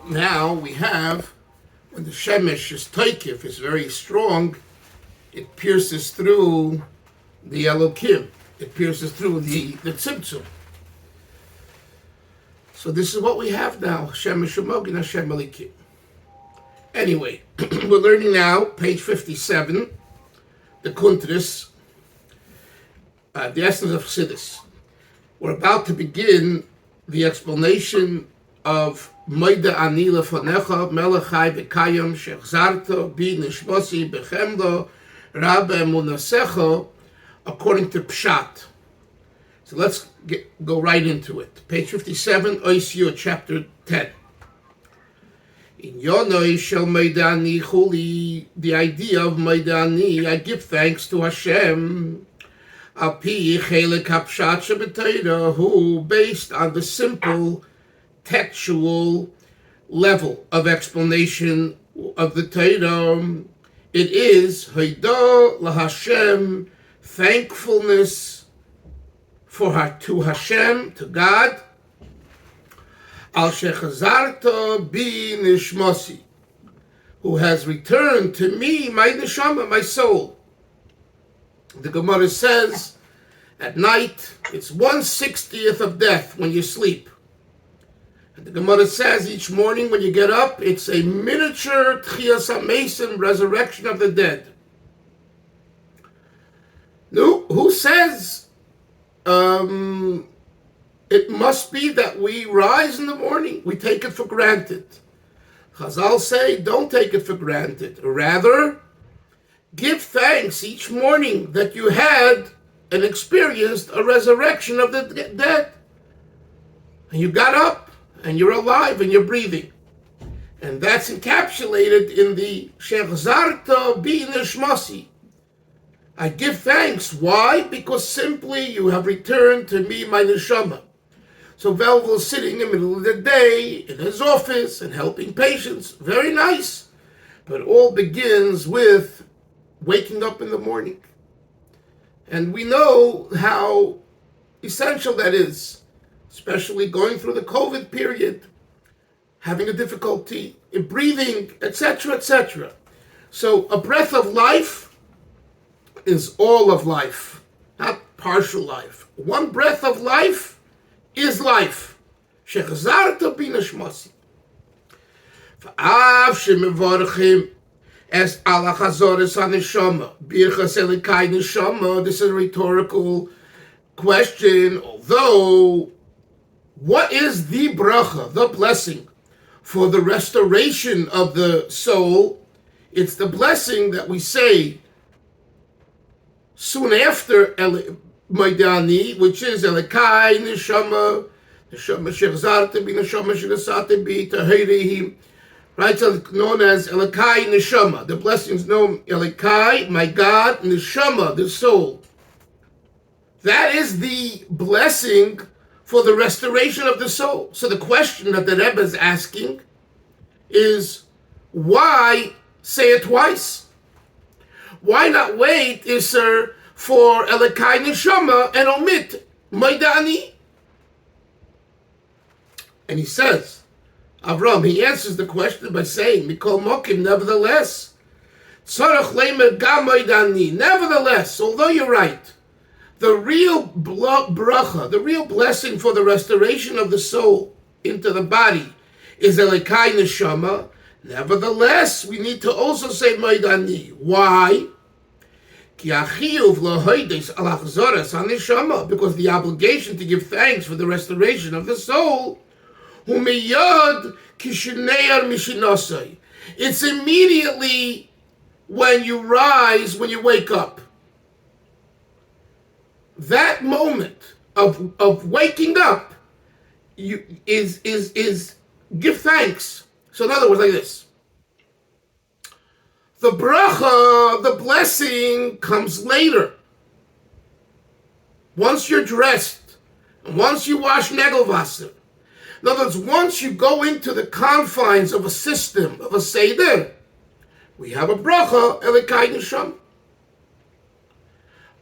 now we have, when the shemesh is toikif, is very strong, it pierces through the Elokim. It pierces through the tzimtzum. So this is what we have now. Shemesh Shemogin Hashem Elikim. Anyway, we're learning now, page 57, the Kuntris, the essence of Chasidus. We're about to begin the explanation of Moida Ani Lefonecha Melechai Bekayim Shechzarto Bi Nishmosi Bechemlo Rabbe Munasecho according to Pshat. So let's go right into it. Page 57, Oisio, chapter 10. In Yonoi Shel Moida Ani Chuli, the idea of Moida Ani, I give thanks to Hashem. Al-Pi Chelek HaPshat Sheb'Torah, who, based on the simple textual level of explanation of the Torah, it is Hodah LaHashem, thankfulness to Hashem, to God, Al Shechazarto Bi Nishmosi, who has returned to me, my neshama, my soul. The Gemara says, at night, it's 1/60th of death when you sleep. And the Gemara says, each morning when you get up, it's a miniature Tchias HaMesim, resurrection of the dead. No, who says it must be that we rise in the morning? We take it for granted. Chazal say, don't take it for granted. Rather, give thanks each morning that you had and experienced a resurrection of the dead. And you got up, and you're alive, and you're breathing. And that's encapsulated in the Shechzarto Bi Nishmosi. I give thanks. Why? Because simply you have returned to me, my neshama. So Velvel's sitting in the middle of the day in his office and helping patients. Very nice. But it all begins with waking up in the morning. And we know how essential that is, especially going through the COVID period, having a difficulty in breathing, etc., etc. So a breath of life is all of life, not partial life. One breath of life is life. Shechzarto Bi Nishmosi. V'av shemevorchim es ala chazoris haneshama birchas elikai neshama. This is a rhetorical question. Although, what is the bracha, the blessing for the restoration of the soul? It's the blessing that we say soon after Moida Ani, which is Elikai Neshama, Neshama Shechzarto Bi Neshama Shechzarto Bi Tahirihi, right? So known as Elikai Neshama. The blessings known Elikai, my God, Neshama, the soul. That is the blessing for the restoration of the soul. So the question that the Rebbe is asking is, why say it twice? Why not wait, Isser, for Elikai Neshama and omit Moida Ani? And he says, Avram, he answers the question by saying, Mikol Mokim, nevertheless, Tzarech Leimer Gam Moida Ani. Nevertheless, although you're right, the real bracha, the real blessing for the restoration of the soul into the body is Elikai Neshama. Nevertheless, we need to also say Moida Ani. Why? Because the obligation to give thanks for the restoration of the soul, it's immediately when you rise, when you wake up. That moment of waking up is give thanks. So in other words, like this. The bracha, the blessing, comes later. Once you're dressed, and once you wash negelwasser. In other words, once you go into the confines of a system, of a seder, we have a bracha, Elikai Neshama.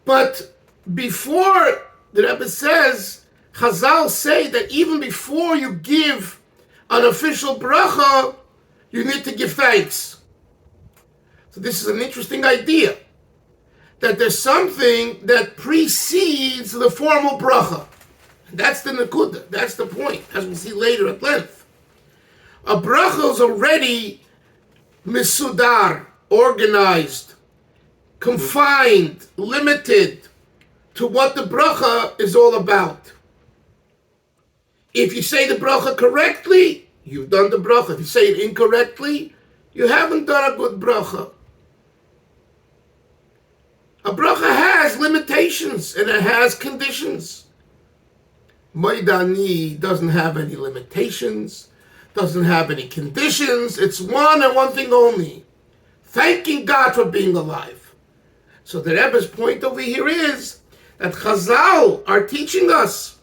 But before, the Rebbe says, Chazal say that even before you give an official bracha, you need to give thanks. So this is an interesting idea, that there's something that precedes the formal bracha. That's the nekuda, that's the point, as we'll see later at length. A bracha is already misudar, organized, confined, limited to what the bracha is all about. If you say the bracha correctly, you've done the bracha. If you say it incorrectly, you haven't done a good bracha. A bracha has limitations and it has conditions. Moidani doesn't have any limitations, doesn't have any conditions. It's one and one thing only: thanking God for being alive. So the Rebbe's point over here is that Chazal are teaching us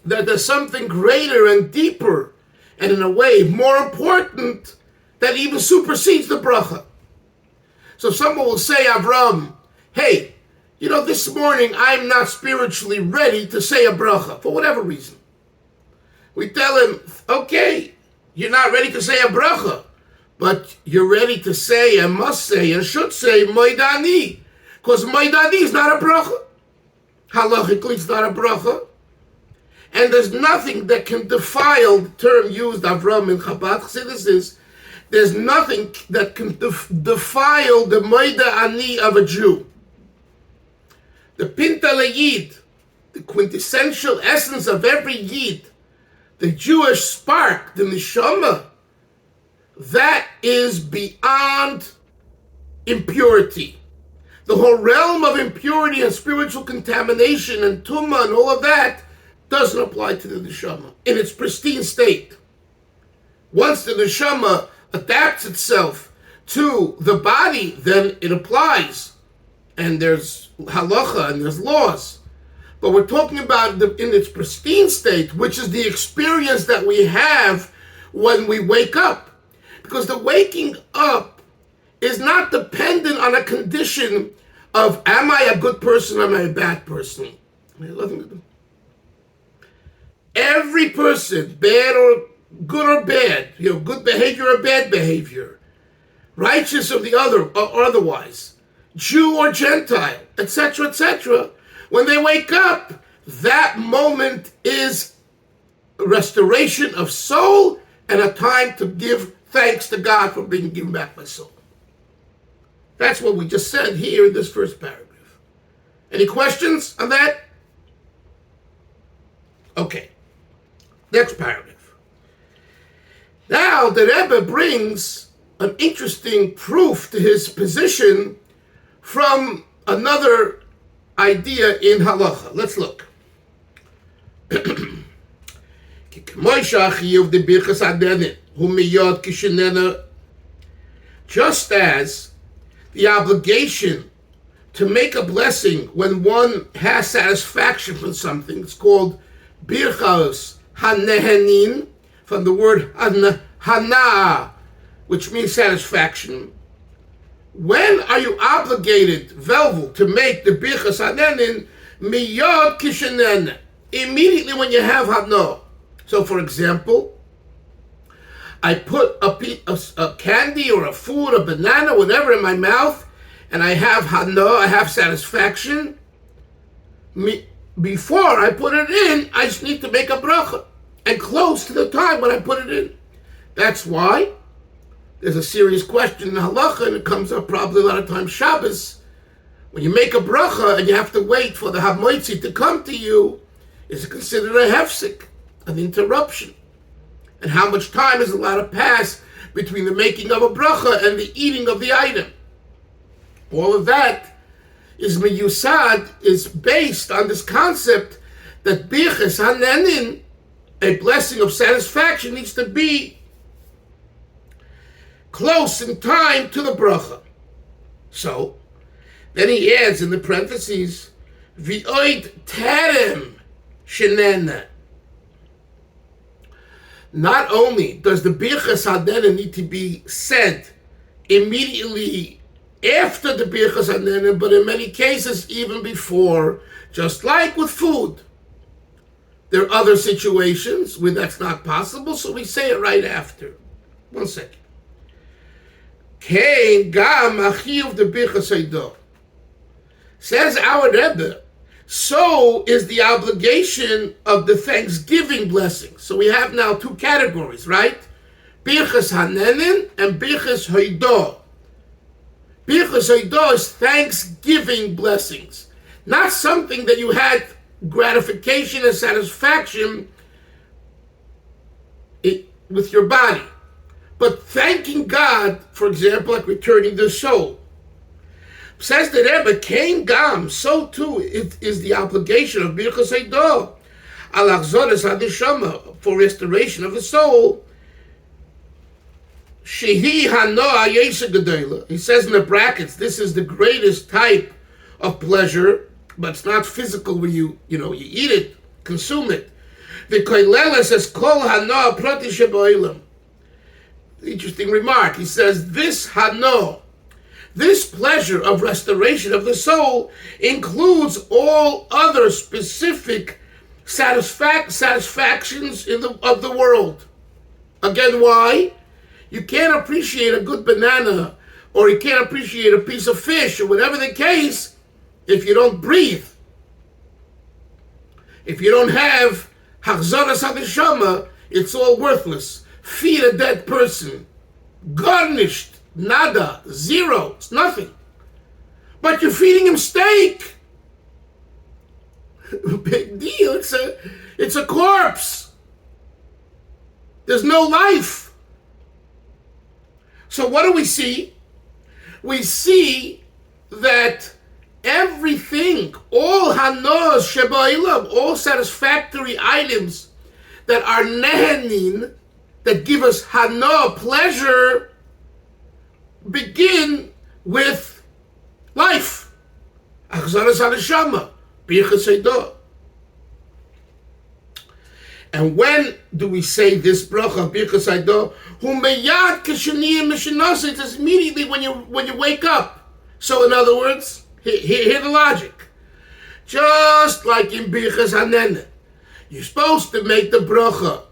that there's something greater and deeper and in a way more important that even supersedes the bracha. So someone will say, Avram, hey, this morning I'm not spiritually ready to say a bracha for whatever reason. We tell him, okay, you're not ready to say a bracha, but you're ready to say and must say and should say Moidani, because Moidani is not a bracha. Halachically, it's not a bracha. And there's nothing that can defile, the term used, Avram in Chabad Chasidus is, there's nothing that can defile the Moidani of a Jew. The Pinta Yid, the quintessential essence of every Yid, the Jewish spark, the neshama, that is beyond impurity. The whole realm of impurity and spiritual contamination and tumah and all of that doesn't apply to the neshama in its pristine state. Once the neshama adapts itself to the body, then it applies. And there's halacha and there's laws. But we're talking about in its pristine state, which is the experience that we have when we wake up. Because the waking up is not dependent on a condition of, am I a good person or am I a bad person? Every person, bad or good or bad, good behavior or bad behavior, righteous or the other or otherwise, Jew or Gentile, etc., when they wake up, that moment is a restoration of soul and a time to give thanks to God for being given back my soul. That's what we just said here in this first paragraph. Any questions on that? Okay. Next paragraph. Now the Rebbe brings an interesting proof to his position from another idea in halacha. Let's look. Just as the obligation to make a blessing when one has satisfaction from something, it's called birchos hanehenin, from the word hana, which means satisfaction. When are you obligated, velvel, to make the birchos hanehenin miyod kishenena? Immediately when you have hano. So, for example, I put a candy or a food, a banana, whatever in my mouth, and I have hano, I have satisfaction. Before I put it in, I just need to make a bracha, and close to the time when I put it in. That's why there's a serious question in halacha, and it comes up probably a lot of times Shabbos. When you make a bracha and you have to wait for the hamoitzi to come to you, is it considered a hefsek, an interruption? And how much time is allowed to pass between the making of a bracha and the eating of the item? All of that is miyusad, is based on this concept that birchos hanehenin, a blessing of satisfaction, needs to be close in time to the bracha. So, then he adds in the parentheses, v'oid terem shenena. Not only does the birchos hanehenin need to be said immediately after the birchos hanehenin, but in many cases even before, just like with food. There are other situations where that's not possible, so we say it right after. 1 second. Kein gam achiv de birchas haydah. Says our Rebbe, so is the obligation of the Thanksgiving blessing. So we have now 2 categories, right? Birchas hanenin and birchas haydah. Birchas haydah is Thanksgiving blessings, not something that you had gratification and satisfaction with your body, but thanking God, for example, like returning the soul. Says the Rebbe, Kein gam, so too it is the obligation of Birchas haydah, al achzoras hadeshama, for restoration of the soul. Shehi hanoah yesha gedola. He says in the brackets, this is the greatest type of pleasure, but it's not physical where you eat it, consume it. The koilela says kol hanoah prati sheba'olam. Interesting remark. He says this hanoah, this pleasure of restoration of the soul, includes all other specific satisfactions of the world. Again, why? You can't appreciate a good banana, or you can't appreciate a piece of fish, or whatever the case, if you don't breathe. If you don't have hachzaras hadeshama, it's all worthless. Feed a dead person. Garnished. Nada. Zero. It's nothing. But you're feeding him steak. Big deal. It's a corpse. There's no life. So what do we see? We see that everything, all hanos sheba'olam, all satisfactory items that are nehenin, that give us hana, pleasure, begin with life. Achzaras hadeshama, birchas haydah. And when do we say this bracha, birchas haydah? Hu meyad kishaniyim mishinasa. It's immediately when you wake up. So in other words, hear the logic. Just like in birchas hanenin, you're supposed to make the bracha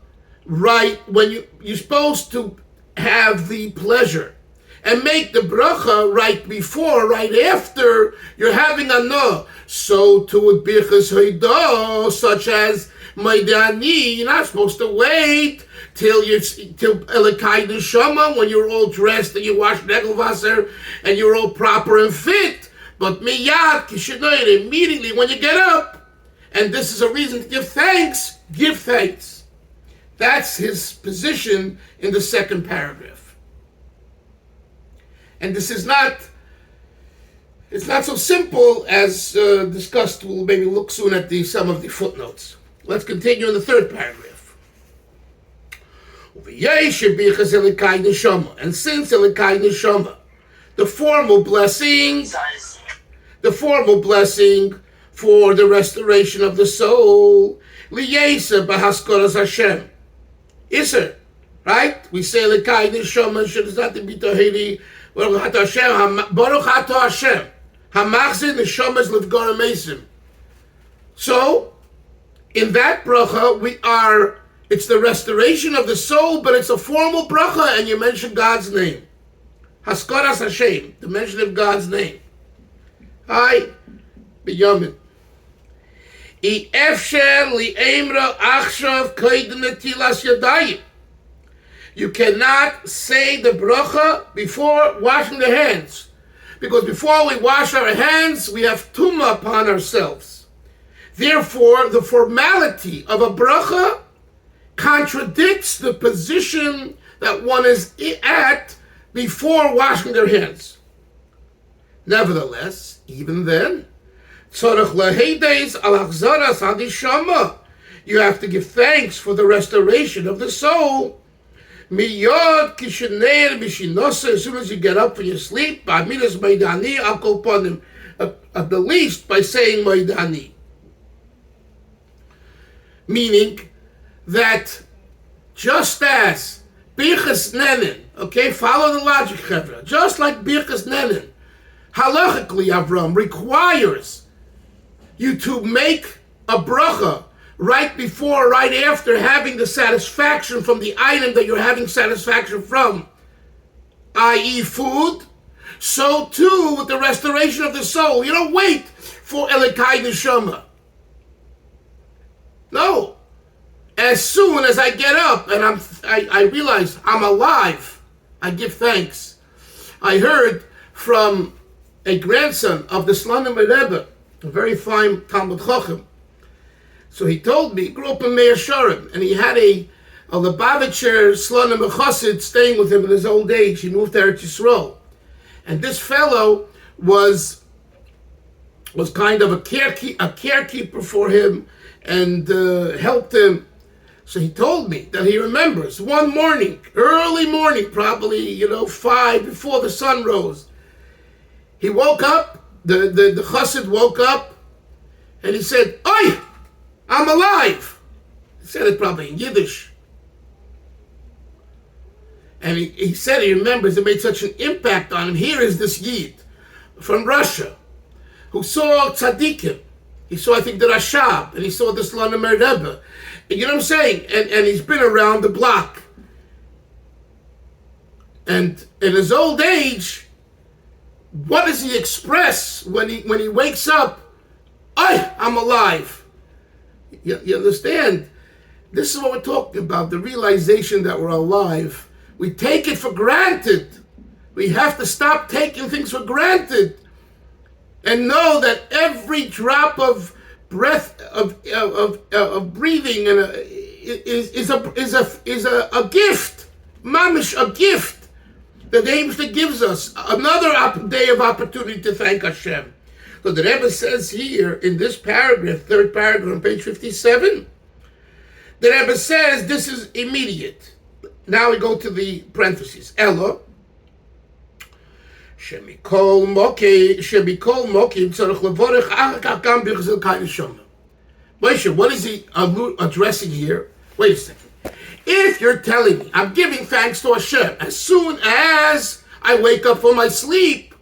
right when you're supposed to have the pleasure and make the bracha right before, right after you're having hana. So too with birchas haydah, such as Maidani, you're not supposed to wait till Elikai Neshama, when you're all dressed and you wash Negelwasser and you're all proper and fit. But miyad kishenoid, immediately when you get up, and this is a reason to give thanks, give thanks. That's his position in the second paragraph. And this is it's not so simple as discussed. We'll maybe look soon at some of the footnotes. Let's continue in the third paragraph. And since Elikai Neshama, the formal blessing for the restoration of the soul, liyesa b'haskaras Hashem, Isser, right? We say Elikai Neshama should not be tahiri. Baruch Ato Hashem, Hamachzir Neshamas Livgara Mesim. So, in that bracha, it's the restoration of the soul, but it's a formal bracha, and you mention God's name. Haskaras Hashem, the mention of God's name. Hi, Binyamin. I efsher li emra achshav koydem netilas yadayim. You cannot say the bracha before washing the hands. Because before we wash our hands, we have tumah upon ourselves. Therefore, the formality of a bracha contradicts the position that one is at before washing their hands. Nevertheless, even then, tzarech laheides al achzaras hadeshama, you have to give thanks for the restoration of the soul. Miyod kisheneir mishinosa, as soon as you get up from your sleep, ba'amidas maidani, I'll call upon him at the least by saying maidani. Meaning that just as birchas nenin, okay, follow the logic, Chevra, just like birchas nenin, halachically Avram requires you to make a bracha right before, right after having the satisfaction from the item that you're having satisfaction from, i.e. food, so too with the restoration of the soul. You don't wait for Elikai Neshama. No. As soon as I get up and I realize I'm alive, I give thanks. I heard from a grandson of the Slonim Rebbe, a very fine Talmud Chacham. So he told me, he grew up in Meir Shorim, and he had a Lubavitcher Slonim Chassid staying with him in his old age. He moved to Eretz Yisrael. And this fellow was kind of a carekeeper for him and helped him. So he told me that he remembers one morning, early morning, probably 5 before the sun rose. He woke up. The chassid woke up, and he said, "Oi, I'm alive." He said it probably in Yiddish. And he said he remembers it made such an impact on him. Here is this Yid from Russia who saw tzaddikim. He saw, I think, the Rashab, and he saw the Slonim Rebbe. You know what I'm saying? And he's been around the block. And in his old age, what does he express when he wakes up? I'm alive. You understand? This is what we're talking about, the realization that we're alive. We take it for granted. We have to stop taking things for granted and know that every drop of breath of breathing is a gift, mamish, a gift that the Rebbe gives us, another day of opportunity to thank Hashem. So the Rebbe says here in this paragraph, third paragraph on page 57, the Rebbe says this is immediate. Now we go to the parentheses. Ella, Shemikol Mokim Tzarech Levorech Agam B'Chazil Kain Neshama. Moshe, what is he addressing here? Wait a second. If you're telling me I'm giving thanks to Hashem as soon as I wake up from my sleep,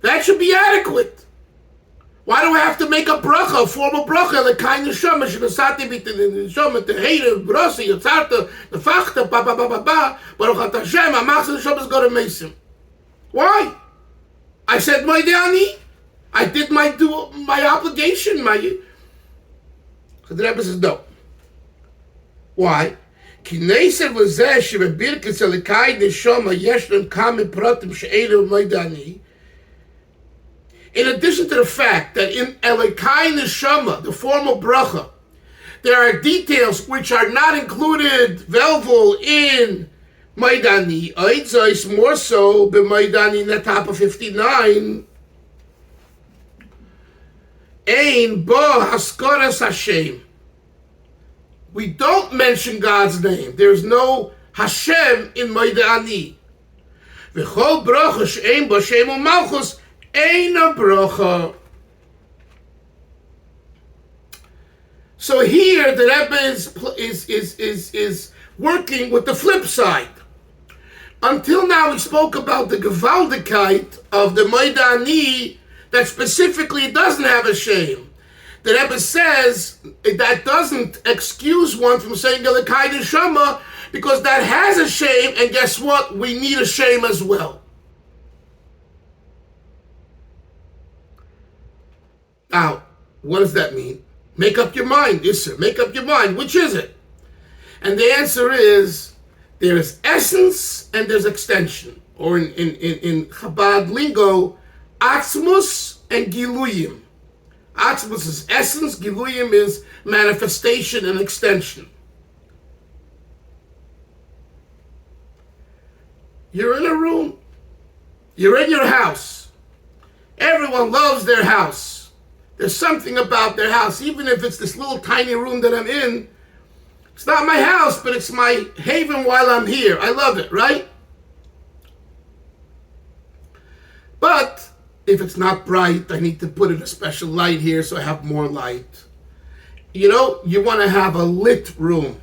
that should be adequate. Why do I have to make a bracha, a formal bracha, like Kain Neshama, Shenasati B'Tin Neshama, Teheira, Brasi, Yotzarta, Nefachta, ba ba ba ba ba, Baruch Ata Hashem, Amachs Neshama's got to Mesim. Why? I said my dani. I did my obligation. So the Rebbe says no. Why? In addition to the fact that in Elikai Neshama, the formal bracha, there are details which are not included, velvel, in Maidani, Oitzos, more so, B'Maidani, in the top of 59, Ein Bo Haskaras Hashem. We don't mention God's name. There's no Hashem in Maidani. V'chol bracha she'ein bo Shem u'malchus, ein a bracha. So here the Rebbe is working with the flip side. Until now, we spoke about the gewaltigkeit of the Maidani that specifically doesn't have a shame. The Rebbe says that doesn't excuse one from saying Elikai Neshama because that has a shame, and guess what? We need a shame as well. Now, what does that mean? Make up your mind, Isser. Make up your mind. Which is it? And the answer is, there is essence and there's extension. Or in Chabad lingo, Atzmus and Giluyim. Atzmus is essence, Giluyim is manifestation and extension. You're in a room. You're in your house. Everyone loves their house. There's something about their house, even if it's this little tiny room that I'm in. It's not my house, but it's my haven while I'm here. I love it, right? But if it's not bright, I need to put in a special light here so I have more light. You want to have a lit room.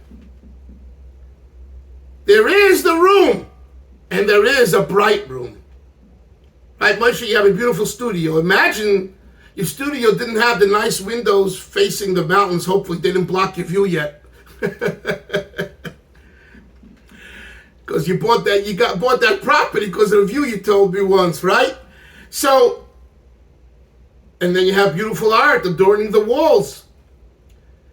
There is the room, and there is a bright room. Right, Moshe, you have a beautiful studio. Imagine Your studio didn't have the nice windows facing the mountains. Hopefully they didn't block your view yet. Because you bought that property because of the view you told me once, right? So, and then you have beautiful art adorning the walls.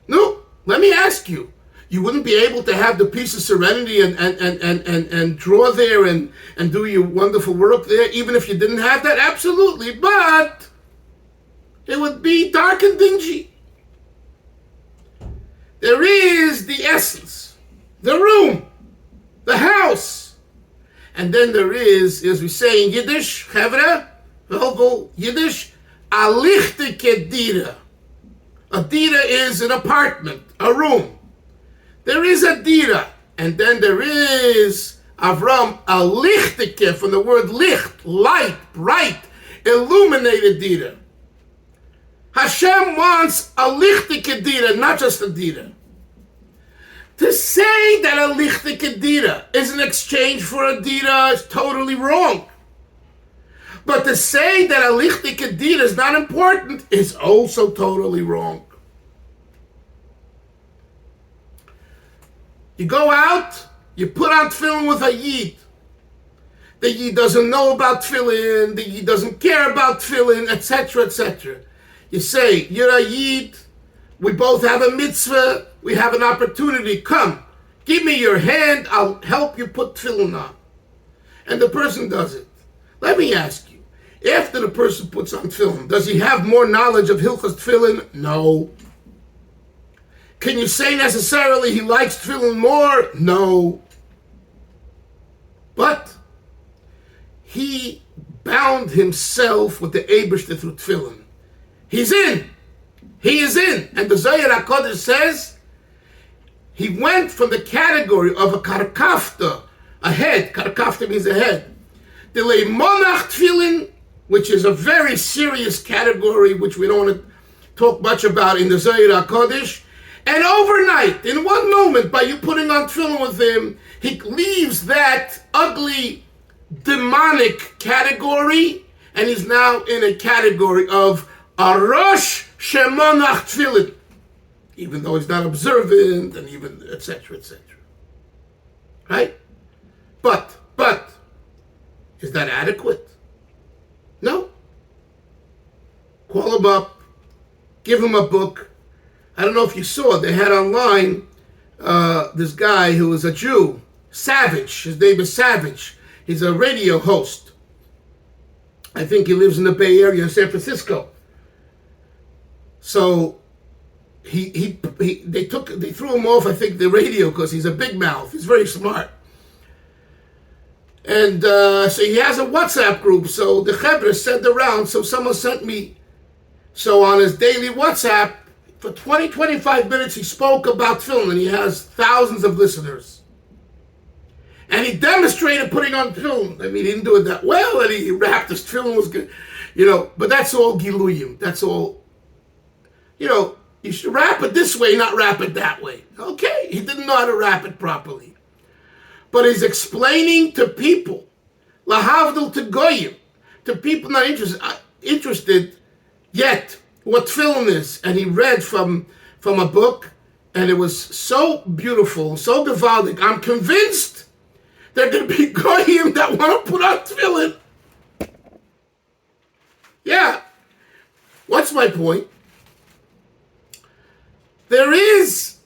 No, let me ask you. You wouldn't be able to have the peace of serenity and draw there and do your wonderful work there, even if you didn't have that? Absolutely. But it would be dark and dingy. There is the essence, the room, the house. And then there is, as we say in Yiddish, Chevra, Yiddish, a lichtike dira. A dira is an apartment, a room. There is a dira, and then there is Avram, a lichtike, from the word licht, light, bright, illuminated dira. Hashem wants a lichtike dira, not just a dira. To say that a lichtike dira is an exchange for a dira is totally wrong. But to say that a lichtike dira is not important is also totally wrong. You go out, you put on tefillin with a yid. The yid doesn't know about tefillin, the yid doesn't care about tefillin, etc., etc. You say, you're a yid, we both have a mitzvah, we have an opportunity, come, give me your hand, I'll help you put tefillin on. And the person does it. Let me ask you, after the person puts on tefillin, does he have more knowledge of Hilchos tefillin? No. Can you say necessarily he likes tefillin more? No. But he bound himself with the Eibishter through tefillin. He's in. He is in. And the Zohar HaKodesh says he went from the category of a karkafta, a head. Karkafta means a head. The leimonach tefillin, which is a very serious category, which we don't want to talk much about in the Zohar HaKodesh. And overnight, in one moment, by you putting on tefillin with him, he leaves that ugly, demonic category, and he's now in a category of a Rosh Shemonach tefillin, even though he's not observant, and even etc., etc. Right? But, is that adequate? No. Call him up, give him a book. I don't know if you saw, they had online this guy who is a Jew, Savage. His name is Savage. He's a radio host. I think he lives in the Bay Area in San Francisco. So they threw him off, I think, the radio because he's a big mouth. He's very smart. And so he has a WhatsApp group. So the Rebbe sent around. So someone sent me. So on his daily WhatsApp, for 20, 25 minutes, he spoke about tefillin, and he has thousands of listeners. And he demonstrated putting on tefillin. I mean, he didn't do it that well, and he wrapped his tefillin was good, but that's all giluyim. That's all, you should wrap it this way, not wrap it that way. Okay, he didn't know how to wrap it properly. But he's explaining to people, lahavdil to goyim, to people not interested yet, what tefillin is. And he read from a book, and it was so beautiful, so gewaldig. I'm convinced there are going to be goyim that want to put on tefillin. Yeah. What's my point? There is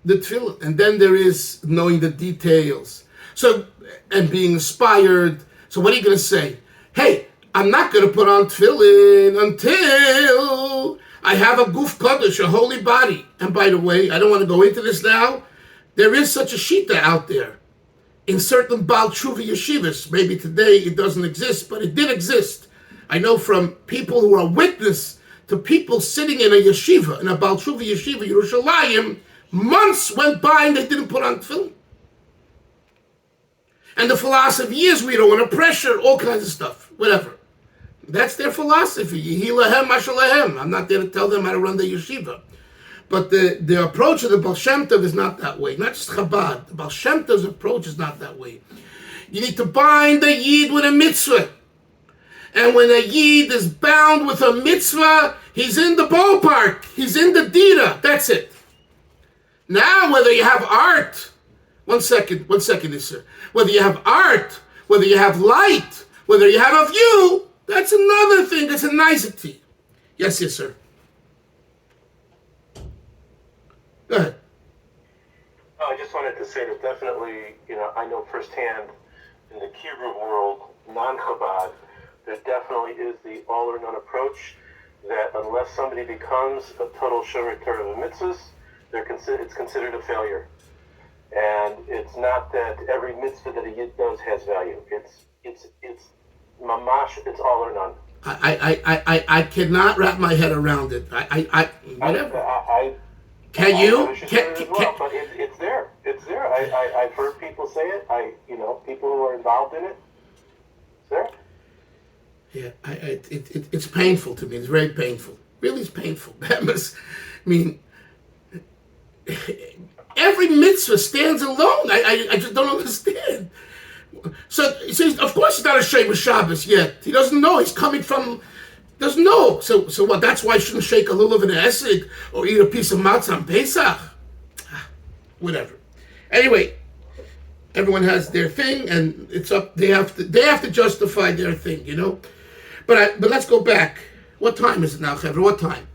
the tefillin, and then there is knowing the details. So, and being inspired. So what are you going to say? Hey, I'm not going to put on tefillin until I have a guf kodesh, a holy body. And by the way, I don't want to go into this now. There is such a shita out there in certain Baal Tshuva yeshivas. Maybe today it doesn't exist, but it did exist. I know from people who are witness to people sitting in a yeshiva, in a Baal Tshuva yeshiva, Yerushalayim, months went by and they didn't put on tefillin. And the philosophy is we don't want to pressure, all kinds of stuff, whatever. That's their philosophy. Yehi lahem masha lahem. I'm not there to tell them how to run the yeshiva. But the approach of the Baal Shem Tov is not that way. Not just Chabad. The Baal Shem Tov's approach is not that way. You need to bind the Yid with a mitzvah. And when a Yid is bound with a mitzvah, he's in the ballpark. He's in the dita. That's it. Now, whether you have art, one second, sir. Whether you have art, whether you have light, whether you have a view, that's another thing. That's a nicety. Yes, sir. Go ahead. I just wanted to say that definitely, I know firsthand in the kibbutz world, non-Chabad, there definitely is the all or none approach that unless somebody becomes a total shomer Torah of the mitzvahs, it's considered a failure. And it's not that every mitzvah that a yid does has value. It's mamash, it's all or none. I cannot wrap my head around it. Whatever. Can you? But it's there. It's there. I've heard people say it. People who are involved in it. It's there. Yeah, it's painful to me. It's very painful. Really, it's painful. Every mitzvah stands alone. I just don't understand. So of course he's not a Shema Shabbos yet. He doesn't know. He's coming from, doesn't know. So what? That's why I shouldn't shake a lulav in an esrog or eat a piece of matzah on Pesach. Whatever. Anyway, everyone has their thing, and it's up. They have to justify their thing, But let's go back. What time is it now, Chevra? What time?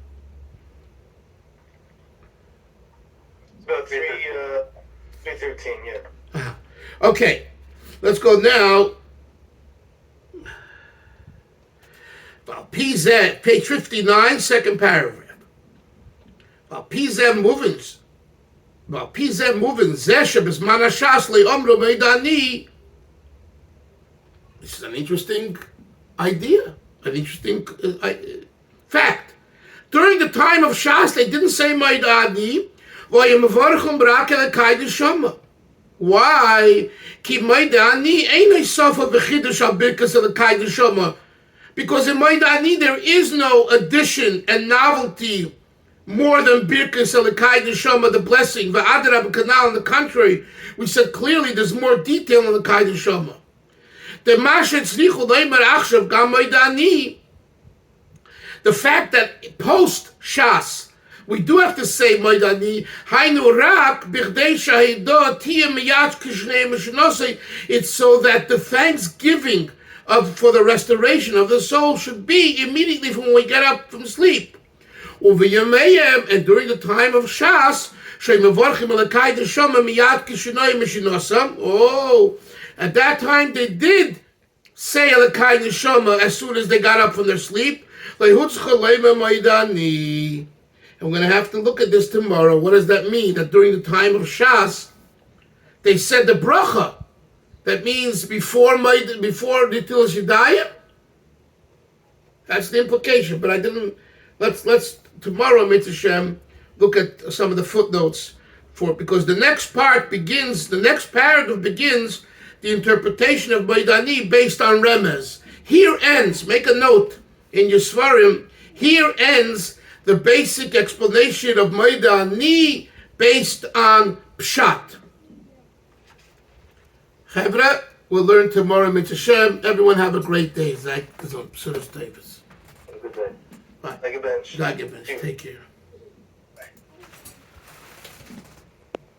About 3:13, yeah. Okay, let's go now. Well, PZ, page 59, second paragraph. Well, PZ movins. Well, PZ movins. Zesha b'zman hashas le'omru meidani. This is an interesting idea, an interesting fact. During the time of Shas, they didn't say meidani. Why? Ki Maidani ain't a sofa b'chidush al birkas of the Kaidish Shoma. Because in Maidani there is no addition and novelty more than birkas al Kaidish Shoma, the blessing. V'adarab kanal, on the contrary, we said clearly there's more detail in the Kaidish Shoma. The mashet tzrichu leimer achshav gam Maidani. The fact that post Shas we do have to say, Maidani, Hainu Rak, Birday Shahidah, Tia Miyach Kishnei Mishnose. It's so that the thanksgiving for the restoration of the soul should be immediately from when we get up from sleep. And during the time of Shas, at that time they did say Elakai Neshama as soon as they got up from their sleep. And we're going to have to look at this tomorrow. What does that mean? That during the time of Shas, they said the bracha. That means before Nitilas Yadayim? That's the implication. But I didn't. Let's tomorrow, Mitzvah Shem, look at some of the footnotes for it. Because the next paragraph begins the interpretation of Maidani based on Remez. Here ends, make a note in your Svarim, here ends the basic explanation of Maidani based on Pshat. Chevra, we'll learn tomorrow, Mitzvah Shem. Everyone have a great day. Zach, Davis. Have a good day. Bye. Like a bench. Take care.